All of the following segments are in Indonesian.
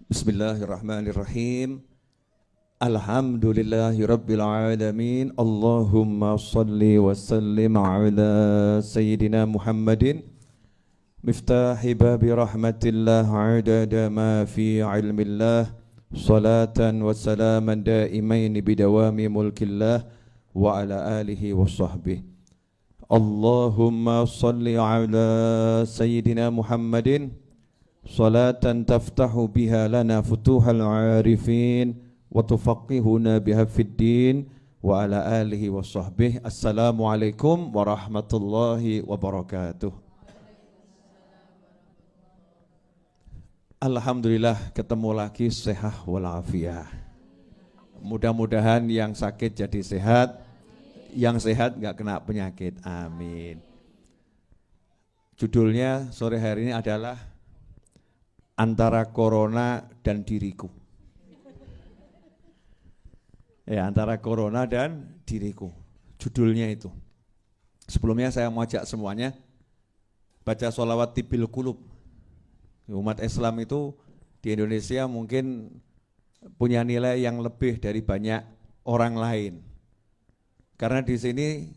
Bismillahirrahmanirrahim. Alhamdulillahi rabbil alamin. Allahumma salli wa sallim ala sayyidina Muhammadin miftahi babi rahmatillah adada ma fi ilmillah salatan wa salaman daimain bidawami mulkillah wa ala alihi wa sahbihi. Allahumma salli ala sayyidina Muhammadin salatan taftahu biha lana futuhal arifin wa tufaqihuna biha fid din wa ala alihi wa sahbihi. Assalamualaikum warahmatullahi wabarakatuh. Alhamdulillah ketemu lagi sehat walafiat. Mudah-mudahan yang sakit jadi sehat, yang sehat enggak kena penyakit. Amin. Judulnya sore hari ini adalah antara corona dan diriku. Ya, antara corona dan diriku. Judulnya itu. Sebelumnya saya mau ajak semuanya baca sholawat tibil qulub. Umat Islam itu di Indonesia mungkin punya nilai yang lebih dari banyak orang lain. Karena di sini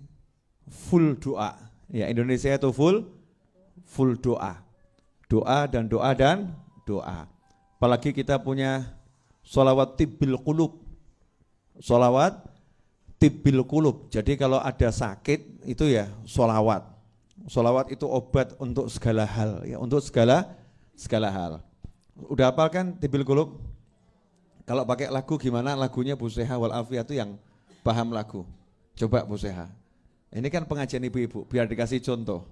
full doa. Ya, Indonesia itu full doa. Doa dan doa dan doa. Apalagi kita punya sholawat tibil qulub. Sholawat tibil qulub. Jadi kalau ada sakit itu ya sholawat. Sholawat itu obat untuk segala hal, ya, untuk segala hal. Udah hafal kan tibil qulub? Kalau pakai lagu gimana? Lagunya Bu Seha wal Afiyah itu yang paham lagu. Coba Bu Seha. Ini kan pengajian ibu-ibu, biar dikasih contoh.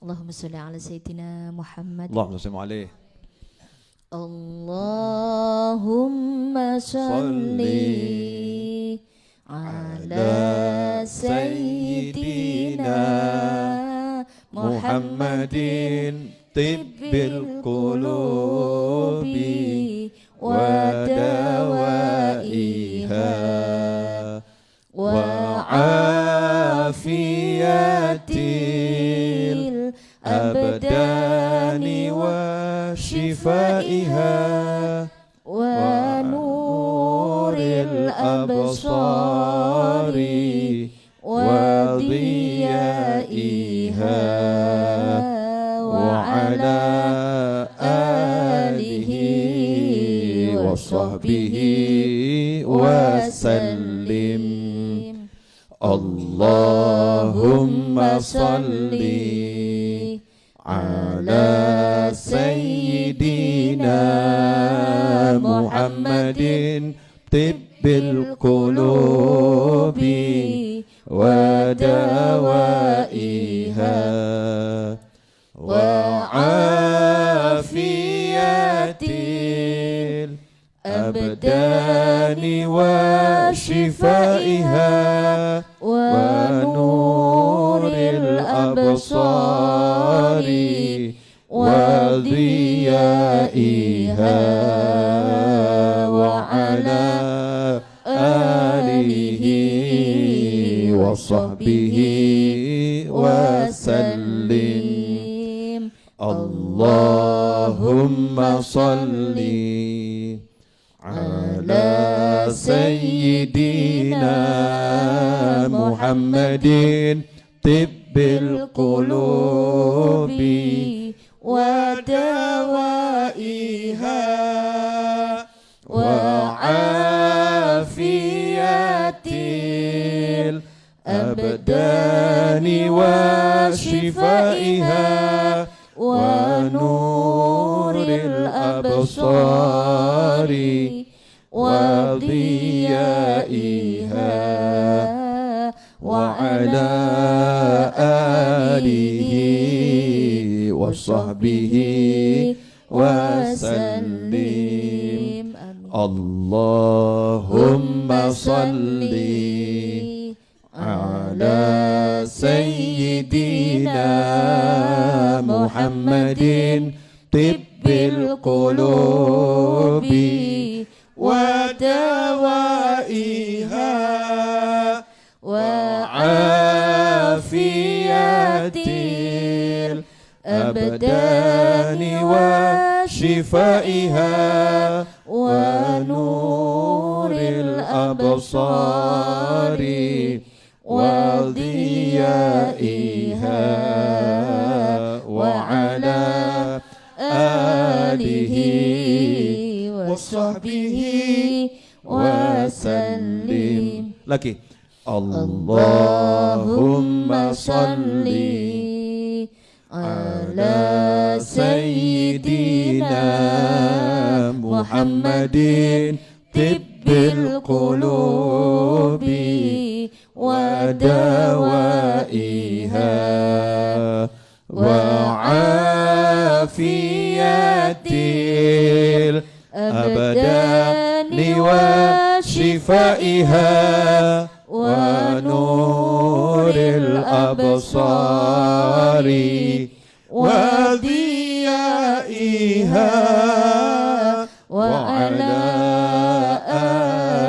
Allahumma sholli ala sayyidina Muhammad. Allahumma sholli alaihi. Allahumma sholli ala sayyidina Muhammadin tibbil qulubi wa dawaiha wa afiyatil abdani wa shifaiha wa nuril absari wa diyaiha wa ala alihi wa sahbihi wa sallim. Allahumma salli ala sayyidina Muhammadin tibbil qulubi wa dawaiha wa afiyatil abdani wa shifaiha wa nuril absari wa diyaiha wa ala alihi wa sahbihi wa sallim. Allahumma salli ala sayyidina Muhammadin tibbil qulubi wa dawaiha wa afiyatil abdani wa shifaiha wa nuril absari wa diyaiha wa ala alihi wa sahbihi wa sallim. Allahumma salli ala sayyidina Muhammadin tibbil qulubi wa dawaiha wa afiyatil الأبدان وشفائها ونور الأبصار وضيائها وعلى آله وصحبه وسلم. Lagi. Allahumma salli ala sayyidina Muhammadin tibbil qulubi wa dawaiha wa afiyatil abdani wa shifaiha wa nuril absari wa diyaiha wa ala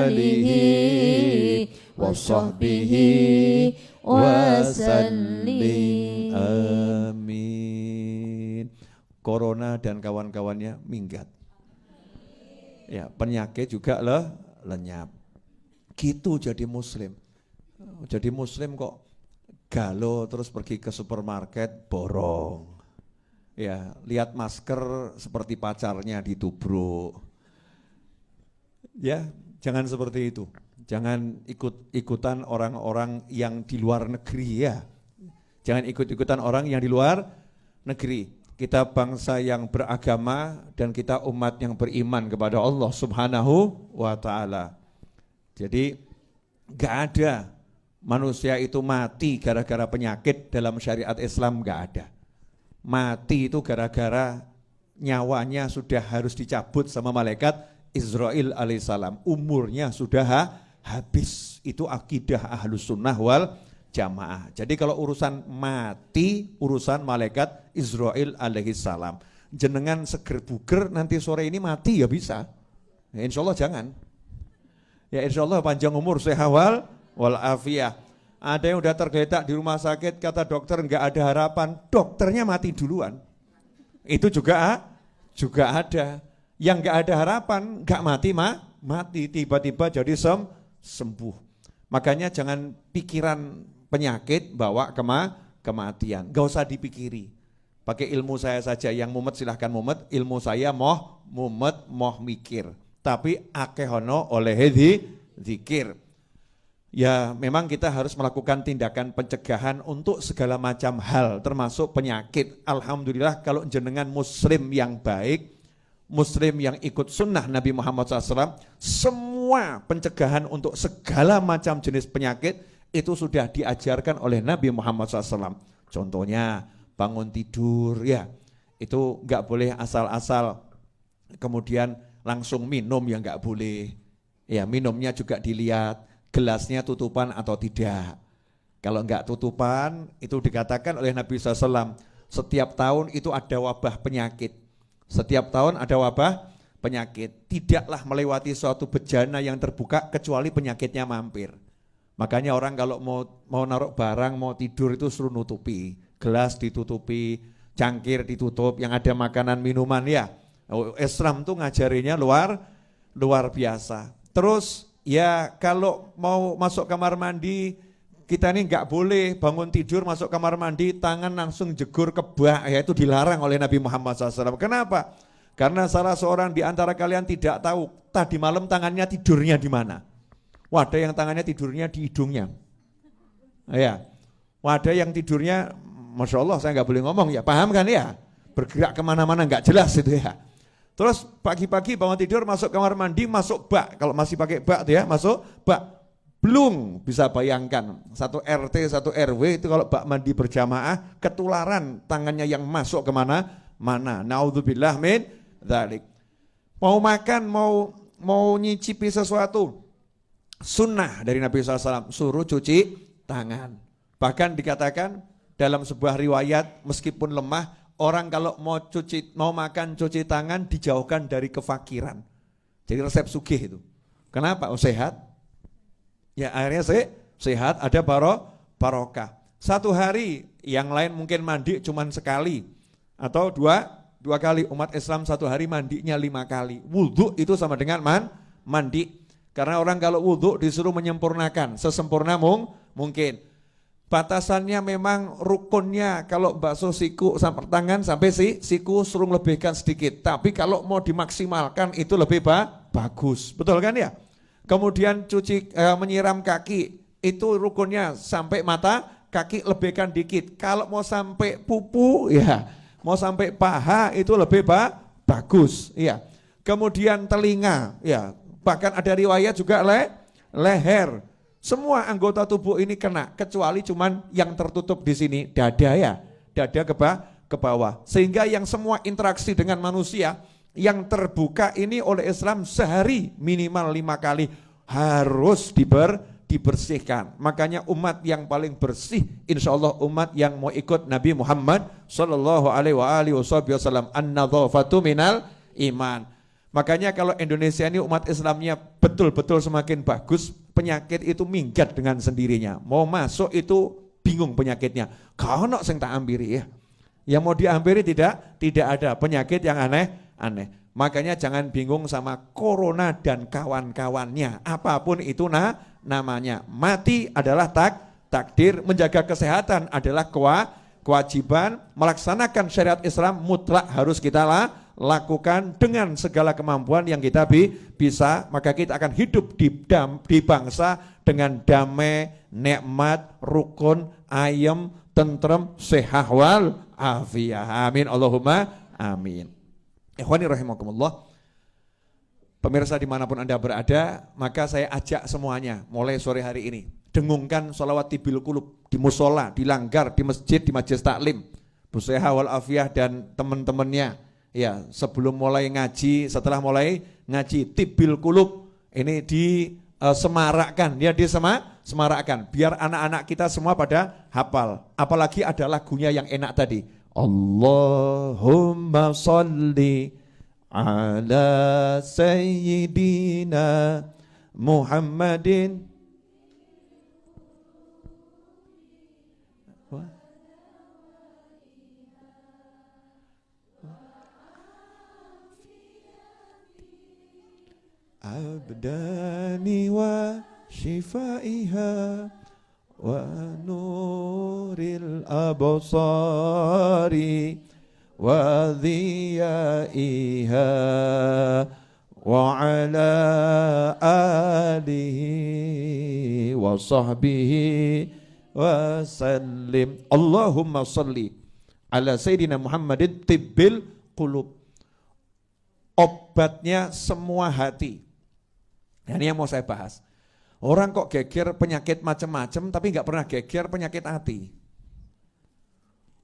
alihi wa sahbihi wa sallim. Amin. Corona dan kawan-kawannya minggat. Ya, penyakit juga lenyap. Gitu jadi muslim. Jadi muslim kok galau terus pergi ke supermarket borong. Ya, lihat masker seperti pacarnya ditubruk. Ya, jangan seperti itu. Jangan ikut-ikutan orang-orang yang di luar negeri ya. Jangan ikut-ikutan orang yang di luar negeri. Kita bangsa yang beragama dan kita umat yang beriman kepada Allah Subhanahu wa ta'ala. Jadi gak ada manusia itu mati gara-gara penyakit dalam syariat Islam, gak ada. Mati itu gara-gara nyawanya sudah harus dicabut sama malaikat Israel alaihissalam. Umurnya sudah habis. Itu akidah ahlus sunnah wal jamaah. Jadi kalau urusan mati, urusan malaikat Israel alaihissalam. Jenengan seger buger nanti sore ini mati ya bisa. Ya, insya Allah jangan. Ya insya Allah panjang umur, sehat wal afiyah. Ada yang udah tergeletak di rumah sakit, kata dokter enggak ada harapan, dokternya mati duluan. Itu juga ada. Yang enggak ada harapan, enggak mati tiba-tiba jadi sembuh. Makanya jangan pikiran penyakit bawa kematian, enggak usah dipikiri. Pakai ilmu saya saja, yang mumet silahkan mumet, ilmu saya moh mikir. Tapi akehono oleh zikir. Ya memang kita harus melakukan tindakan pencegahan untuk segala macam hal termasuk penyakit. Alhamdulillah kalau jenengan muslim yang baik, muslim yang ikut sunnah Nabi Muhammad SAW, semua pencegahan untuk segala macam jenis penyakit itu sudah diajarkan oleh Nabi Muhammad SAW. Contohnya bangun tidur ya, itu enggak boleh asal-asal kemudian langsung minum, ya enggak boleh. Ya minumnya juga dilihat, gelasnya tutupan atau tidak. Kalau enggak tutupan, itu dikatakan oleh Nabi SAW, setiap tahun itu ada wabah penyakit. Setiap tahun ada wabah penyakit. Tidaklah melewati suatu bejana yang terbuka kecuali penyakitnya mampir. Makanya orang kalau mau naruh barang, mau tidur itu suruh nutupi. Gelas ditutupi, cangkir ditutup, yang ada makanan minuman ya. Islam tuh ngajarinya luar biasa. Terus ya kalau mau masuk kamar mandi, kita ini enggak boleh bangun tidur masuk kamar mandi tangan langsung jegur ke bak, ya itu dilarang oleh Nabi Muhammad SAW. Kenapa? Karena salah seorang di antara kalian tidak tahu tadi malam tangannya tidurnya di mana. Ada yang tangannya tidurnya di hidungnya. Ya, ada yang tidurnya, Masya Allah saya enggak boleh ngomong ya, paham kan ya? Bergerak kemana-mana enggak jelas itu ya. Terus pagi-pagi bangun tidur masuk kamar mandi, masuk bak. Kalau masih pakai bak tuh ya, masuk bak. Belum bisa bayangkan, satu RT, satu RW itu kalau bak mandi berjamaah, ketularan tangannya yang masuk kemana-mana. Naudzubillah min dzalik. Mau makan, mau nyicipi sesuatu, sunnah dari Nabi SAW, suruh cuci tangan. Bahkan dikatakan dalam sebuah riwayat, meskipun lemah, orang kalau mau makan cuci tangan dijauhkan dari kefakiran. Jadi resep sugih itu. Kenapa? Oh sehat. Ya akhirnya sehat, ada barokah. Satu hari yang lain mungkin mandi cuman sekali. Atau dua kali. Umat Islam satu hari mandinya 5 kali. Wudhu itu sama dengan mandi. Karena orang kalau wudhu disuruh menyempurnakan sesempurna mungkin. Batasannya memang rukunnya kalau bakso siku sampai tangan sampai siku suruh lebihkan sedikit. Tapi kalau mau dimaksimalkan itu lebih bagus. Betul kan ya? Kemudian menyiram kaki itu rukunnya sampai mata kaki lebihkan dikit. Kalau mau sampai pupu ya, mau sampai paha itu lebih bagus ya. Kemudian telinga ya, bahkan ada riwayat juga leher. Semua anggota tubuh ini kena, kecuali cuman yang tertutup di sini, dada ya, dada ke bawah. Sehingga yang semua interaksi dengan manusia yang terbuka ini oleh Islam sehari minimal 5 kali harus dibersihkan. Makanya umat yang paling bersih, insya Allah umat yang mau ikut Nabi Muhammad Sallallahu Alaihi Wasallam. An-nadhafatu minal iman. Makanya kalau Indonesia ini umat Islamnya betul-betul semakin bagus, penyakit itu minggat dengan sendirinya. Mau masuk itu bingung penyakitnya. Kono sing tak ambiri ya. Yang mau diambiri tidak ada penyakit yang aneh-aneh. Makanya jangan bingung sama corona dan kawan-kawannya. Apapun itu namanya. Mati adalah takdir, menjaga kesehatan adalah kewajiban, melaksanakan syariat Islam mutlak harus kita lakukan dengan segala kemampuan yang kita bisa, maka kita akan hidup di bangsa dengan damai, nikmat, rukun, ayem, tentrem, sehat wal afiyah. Amin Allahumma amin. Ikhwani rahimakumullah. Pemirsa dimanapun Anda berada, maka saya ajak semuanya mulai sore hari ini dengungkan sholawat tibil kulub di musola, di langgar, di masjid, di majelis taklim. Bu Seha wal afiyah dan teman-temannya. Ya, sebelum mulai ngaji, setelah mulai ngaji tibil kulub ini disemarakkan, ya disemarakkan biar anak-anak kita semua pada hafal. Apalagi ada lagunya yang enak tadi. Allahumma sholli ala sayyidina Muhammadin. Abdani wa shifaiha wa nuril absari wa dhiyaiha wa ala alihi wa sahbihi wa sallim. Allahumma salli ala sayyidina Muhammadin tibbil qulub. Obatnya semua hati. Nah, ini yang mau saya bahas. Orang kok geger penyakit macam-macam tapi nggak pernah geger penyakit hati.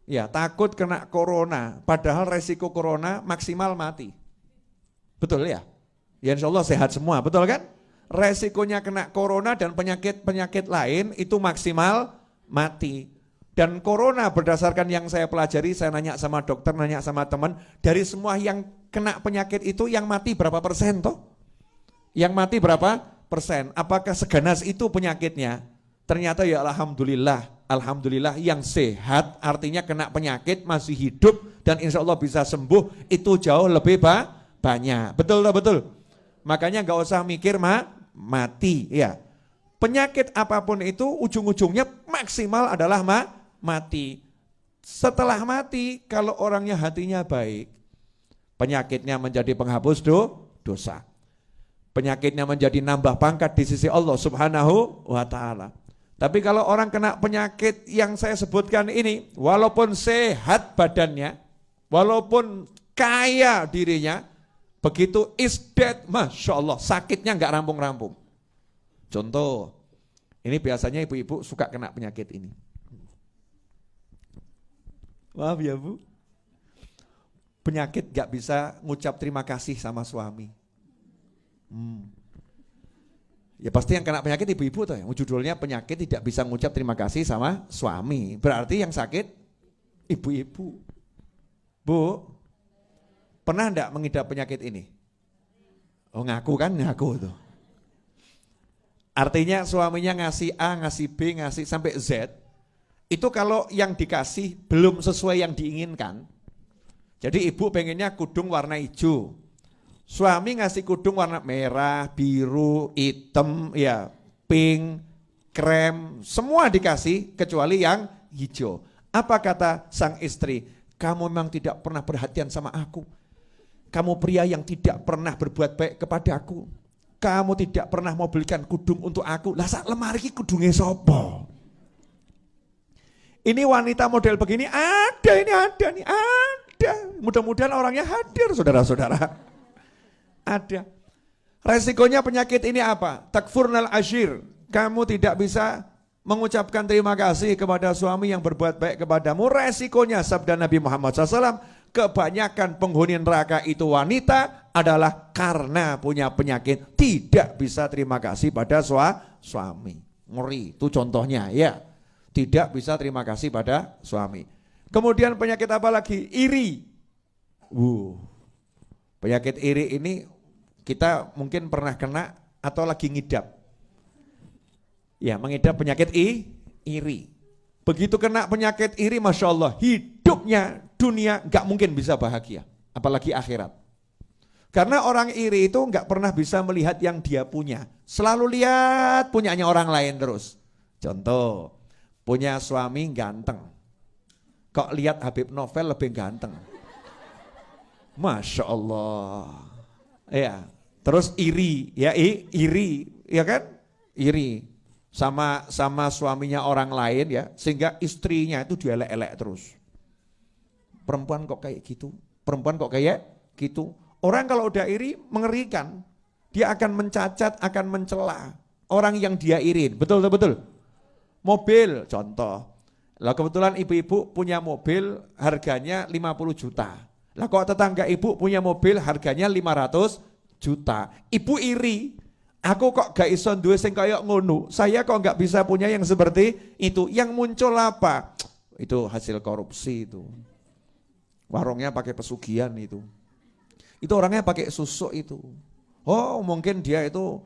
Ya, takut kena corona, padahal resiko corona maksimal mati. Betul ya? Ya insya Allah sehat semua, betul kan? Resikonya kena corona dan penyakit-penyakit lain itu maksimal mati. Dan corona berdasarkan yang saya pelajari, saya nanya sama dokter, nanya sama teman, dari semua yang kena penyakit itu yang mati berapa persen toh? Yang mati berapa persen? Apakah seganas itu penyakitnya? Ternyata ya alhamdulillah yang sehat artinya kena penyakit masih hidup dan insya Allah bisa sembuh itu jauh lebih banyak. Betul tak betul? Makanya nggak usah mikir mati ya. Penyakit apapun itu ujung-ujungnya maksimal adalah mati. Setelah mati kalau orangnya hatinya baik, penyakitnya menjadi penghapus dosa. Penyakitnya menjadi nambah pangkat di sisi Allah Subhanahu wa ta'ala. Tapi kalau orang kena penyakit yang saya sebutkan ini, walaupun sehat badannya, walaupun kaya dirinya, begitu is dead, Masya Allah, sakitnya nggak rampung-rampung. Contoh, ini biasanya ibu-ibu suka kena penyakit ini. Maaf ya Bu, penyakit nggak bisa ngucap terima kasih sama suami. Ya pasti yang kena penyakit ibu-ibu tuh, judulnya penyakit tidak bisa ngucap terima kasih sama suami. Berarti yang sakit ibu-ibu. Bu, pernah enggak mengidap penyakit ini? Oh ngaku kan, ngaku tuh. Artinya suaminya ngasih A, ngasih B, ngasih sampai Z. Itu kalau yang dikasih belum sesuai yang diinginkan, Jadi ibu pengennya kudung warna hijau. Suami ngasih kudung warna merah, biru, hitam, ya, pink, krem, semua dikasih kecuali yang hijau. Apa kata sang istri? Kamu memang tidak pernah perhatian sama aku. Kamu pria yang tidak pernah berbuat baik kepadaku. Kamu tidak pernah mau belikan kudung untuk aku. Lah sak lemari ki kudunge sopo? Ini wanita model begini ada, ini ada nih, ada. Mudah-mudahan orangnya hadir, saudara-saudara. Ada. Resikonya penyakit ini apa? Takfurnal ashir. Kamu tidak bisa mengucapkan terima kasih kepada suami yang berbuat baik kepadamu. Resikonya sabda Nabi Muhammad SAW, kebanyakan penghuni neraka itu wanita adalah karena punya penyakit tidak bisa terima kasih pada suami. Ngeri, itu contohnya ya. Tidak bisa terima kasih pada suami. Kemudian penyakit apa lagi? Iri. Penyakit iri ini kita mungkin pernah kena atau lagi ngidap. Ya, mengidap penyakit iri. Begitu kena penyakit iri, Masya Allah, hidupnya dunia gak mungkin bisa bahagia. Apalagi akhirat. Karena orang iri itu gak pernah bisa melihat yang dia punya. Selalu lihat punyanya orang lain terus. Contoh, punya suami ganteng. Kok lihat Habib Novel lebih ganteng. Masya Allah. Ya, terus iri, ya iri, ya kan? Iri. Sama suaminya orang lain ya, sehingga istrinya itu dielek-elek terus. Perempuan kok kayak gitu, perempuan kok kayak gitu. Orang kalau udah iri mengerikan, dia akan mencacat, akan mencela orang yang dia iri. Betul. Mobil contoh, lah kebetulan ibu-ibu punya mobil harganya 50 juta. Lah kok tetangga ibu punya mobil harganya 500 juta. Ibu iri. Aku kok gak iso duwe sing kaya ngono. Saya kok gak bisa punya yang seperti itu. Yang muncul apa? Itu hasil korupsi itu. Warungnya pakai pesugihan itu. Itu orangnya pakai susuk itu. Oh, mungkin dia itu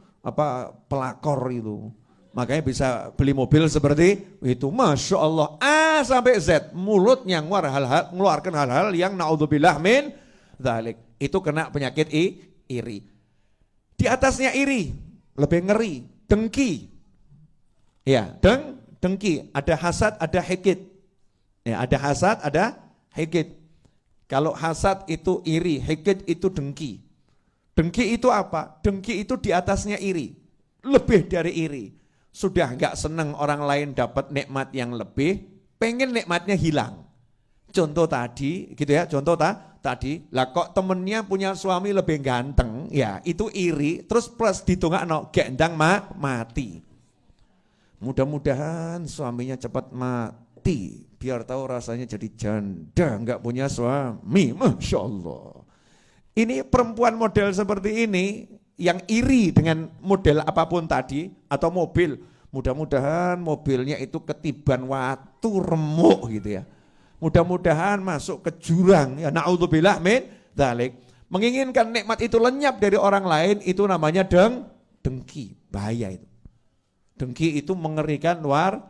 pelakor itu. Makanya bisa beli mobil seperti itu. Masya Allah. A sampai Z. Mulutnya ngeluarkan hal-hal yang naudzubillah min dzalik. Itu kena penyakit iri. Di atasnya iri, lebih ngeri, dengki. Ya, dengki, ada hasad, ada hikid. Ya, ada hasad, ada hikid. Kalau hasad itu iri, hikid itu dengki. Dengki itu apa? Dengki itu di atasnya iri, lebih dari iri. Sudah enggak senang orang lain dapat nikmat yang lebih, pengen nikmatnya hilang. Contoh tadi, gitu ya, contoh tadi, lah kok temennya punya suami lebih ganteng, ya itu iri, terus plus ditungakno gendang mati. Mudah-mudahan suaminya cepat mati, biar tahu rasanya jadi janda, enggak punya suami, Masya Allah. Ini perempuan model seperti ini, yang iri dengan model apapun tadi, atau mobil, mudah-mudahan mobilnya itu ketiban watu remuk gitu ya. Mudah-mudahan masuk ke jurang, ya naudzubillah min dzalik. Menginginkan nikmat itu lenyap dari orang lain, itu namanya dengki, bahaya itu. Dengki itu mengerikan luar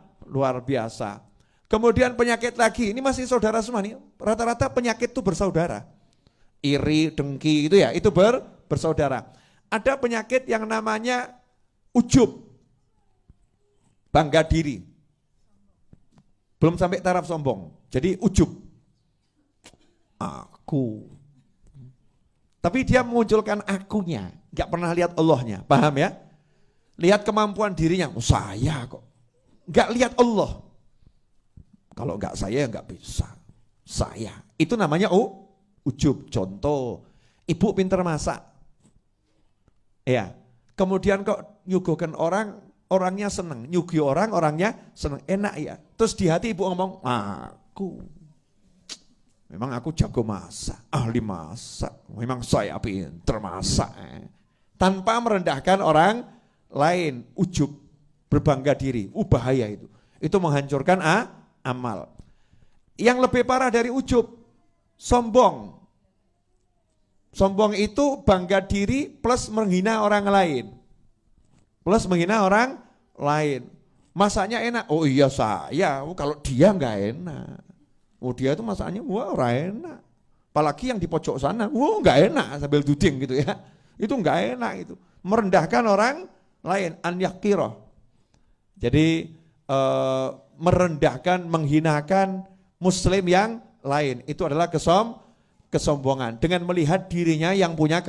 biasa. Kemudian penyakit lagi, ini masih saudara semua nih, rata-rata penyakit itu bersaudara. Iri, dengki itu ya, itu bersaudara. Ada penyakit yang namanya ujub, bangga diri. Belum sampai taraf sombong. Jadi ujub. Aku. Tapi dia memunculkan akunya. Gak pernah lihat Allahnya. Paham ya? Lihat kemampuan dirinya. Saya kok. Gak lihat Allah. Kalau gak saya gak bisa. Saya. Itu namanya ujub. Contoh. Ibu pinter masak. Ya. Kemudian kok nyuguhkan orang, orangnya seneng. Nyugi orang, orangnya seneng. Enak ya. Terus di hati ibu ngomong, memang aku jago masak, ahli masak, memang saya pinter masak. Tanpa merendahkan orang lain, ujub, berbangga diri, bahaya itu. Itu menghancurkan amal. Yang lebih parah dari ujub, sombong. Sombong itu bangga diri plus menghina orang lain. Plus menghina orang lain. Masaknya enak, oh iya saya, kalau dia enggak enak. Oh dia itu masaknya wah enak. Apalagi yang di pojok sana, nggak enak sambil duding gitu ya. Itu nggak enak itu. Merendahkan orang lain, an yaqiroh. Jadi merendahkan, menghinakan muslim yang lain. Itu adalah kesombongan. Dengan melihat dirinya yang punya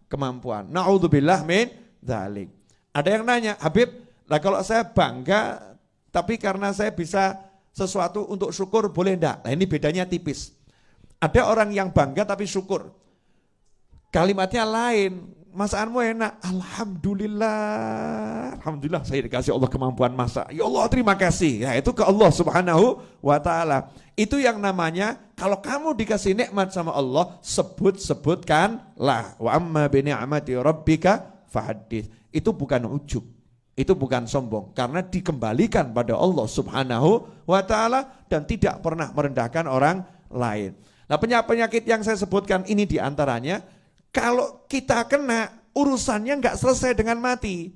kemampuan. Na'udzubillah min dzalik. Ada yang nanya, Habib, lah kalau saya bangga tapi karena saya bisa sesuatu untuk syukur boleh enggak? Nah ini bedanya tipis. Ada orang yang bangga tapi syukur. Kalimatnya lain. Masakanmu enak, alhamdulillah, alhamdulillah saya dikasih Allah kemampuan masak. Ya Allah terima kasih. Ya itu ke Allah Subhanahu wa taala. Itu yang namanya kalau kamu dikasih nikmat sama Allah, sebutkanlah. Wa amma bi ni'mati rabbika fahaddits. Itu bukan ujub. Itu bukan sombong karena dikembalikan pada Allah Subhanahu wa taala dan tidak pernah merendahkan orang lain. Nah, penyakit yang saya sebutkan ini diantaranya. Kalau kita kena, urusannya nggak selesai dengan mati.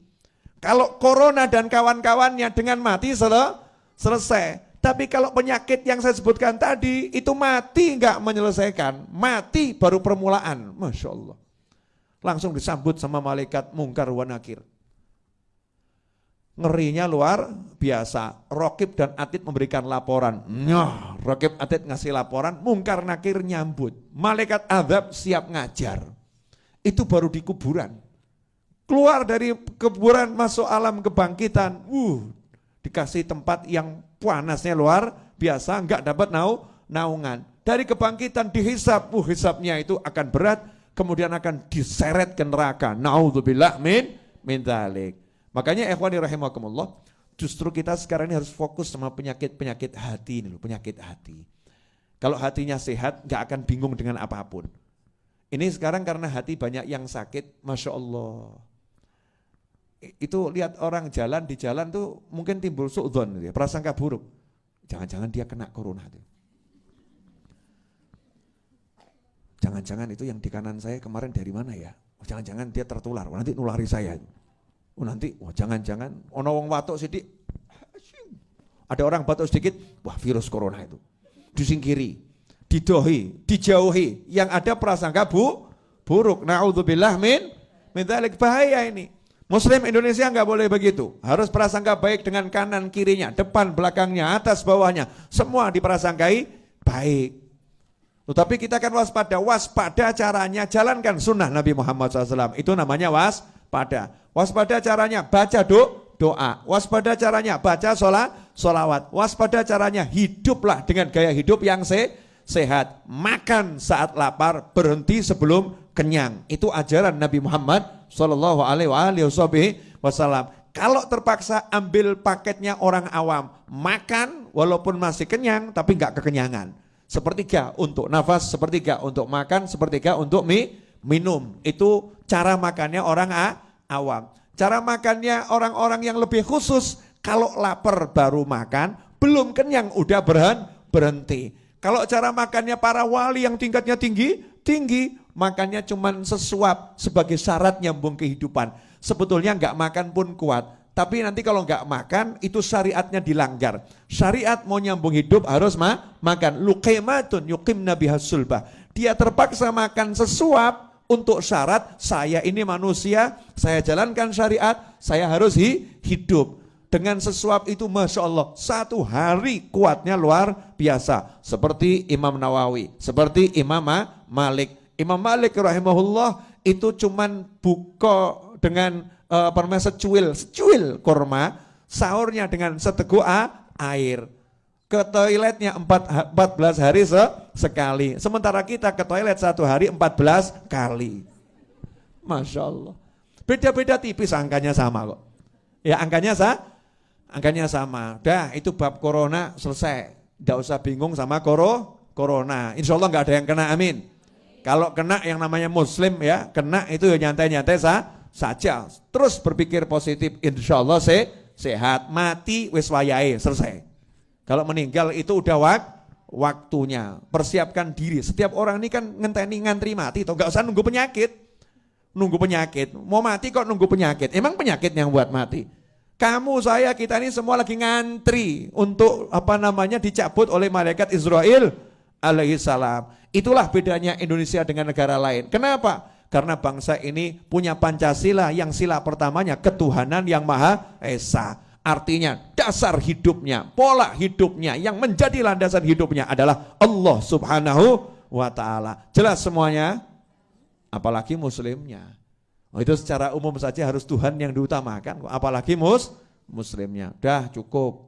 Kalau corona dan kawan-kawannya dengan mati selesai. Tapi kalau penyakit yang saya sebutkan tadi, itu mati nggak menyelesaikan. Mati baru permulaan. Masya Allah. Langsung disambut sama malaikat mungkar wa nakir. Ngerinya luar biasa. Raqib dan Atid memberikan laporan. Raqib Atid ngasih laporan, mungkar nakir nyambut. Malaikat azab siap ngajar. Itu baru di kuburan. Keluar dari kuburan masuk alam kebangkitan. Dikasih tempat yang panasnya luar biasa, enggak dapat naungan. Dari kebangkitan dihisap, hisapnya itu akan berat, kemudian akan diseret ke neraka. Na'udzubillah min dzalik. Makanya ikhwani rahimakumullah, justru kita sekarang ini harus fokus sama penyakit hati ini loh, penyakit hati. Kalau hatinya sehat, enggak akan bingung dengan apapun. Ini sekarang karena hati banyak yang sakit, Masya Allah. Itu lihat orang jalan di jalan tuh mungkin timbul su'dzon, gitu ya, prasangka buruk. Jangan-jangan dia kena corona. Tuh. Jangan-jangan itu yang di kanan saya kemarin dari mana ya? Jangan-jangan dia tertular, nanti nulari saya. Jangan-jangan, ono wong watuk sidik, ada orang batuk sedikit, wah virus corona itu. Disingkiri. Dijauhi, yang ada prasangka buruk. Na'udzubillah min dzalik, bahaya ini. Muslim Indonesia enggak boleh begitu. Harus prasangka baik dengan kanan kirinya, depan belakangnya, atas bawahnya, semua diprasangkai baik. Tetapi kita kan waspada caranya jalankan sunnah Nabi Muhammad SAW. Itu namanya waspada. Waspada caranya baca doa. Waspada caranya baca sholawat. Waspada caranya hiduplah dengan gaya hidup yang sehat, makan saat lapar, berhenti sebelum kenyang. Itu ajaran Nabi Muhammad Sallallahu Alaihi Wasallam. Kalau terpaksa ambil paketnya orang awam, makan walaupun masih kenyang tapi nggak kekenyangan. Sepertiga untuk nafas, sepertiga untuk makan, sepertiga untuk minum. Itu cara makannya orang awam. Cara makannya orang-orang yang lebih khusus, kalau lapar baru makan, belum kenyang udah berhenti. Kalau cara makannya para wali yang tingkatnya tinggi, makannya cuman sesuap sebagai syarat nyambung kehidupan. Sebetulnya enggak makan pun kuat. Tapi nanti kalau enggak makan itu syariatnya dilanggar. Syariat mau nyambung hidup harus makan. Luqaimatun yuqimna bihas sulbah. Dia terpaksa makan sesuap untuk syarat saya ini manusia, saya jalankan syariat, saya harus hidup. Dengan sesuap itu Masya Allah, satu hari kuatnya luar biasa. Seperti Imam Nawawi, seperti Imam Malik. Imam Malik rahimahullah itu cuman buka dengan secuil kurma, sahurnya dengan seteguk air. Ke toiletnya 14 hari sekali. Sementara kita ke toilet satu hari 14 kali. Masya Allah. Beda-beda tipis, angkanya sama kok. Ya angkanya sama. Dah itu bab corona selesai. Tidak usah bingung sama corona. Insya Allah nggak ada yang kena, amin. Kalau kena yang namanya muslim ya, kena itu ya nyantai-nyantai saja. Terus berpikir positif, insya Allah sehat. Mati wis wayahe, selesai. Kalau meninggal itu udah waktunya. Persiapkan diri. Setiap orang ini kan ngantri mati. Nggak usah nunggu penyakit. Mau mati kok nunggu penyakit. Emang penyakit yang buat mati? Kamu, saya, kita ini semua lagi ngantri untuk dicabut oleh malaikat Israel alaihi salam. Itulah bedanya Indonesia dengan negara lain. Kenapa? Karena bangsa ini punya Pancasila yang sila pertamanya ketuhanan yang Maha Esa. Artinya dasar hidupnya, pola hidupnya yang menjadi landasan hidupnya adalah Allah Subhanahu wa ta'ala. Jelas semuanya? Apalagi muslimnya. Oh, itu secara umum saja harus Tuhan yang diutamakan, apalagi muslimnya. Dah cukup.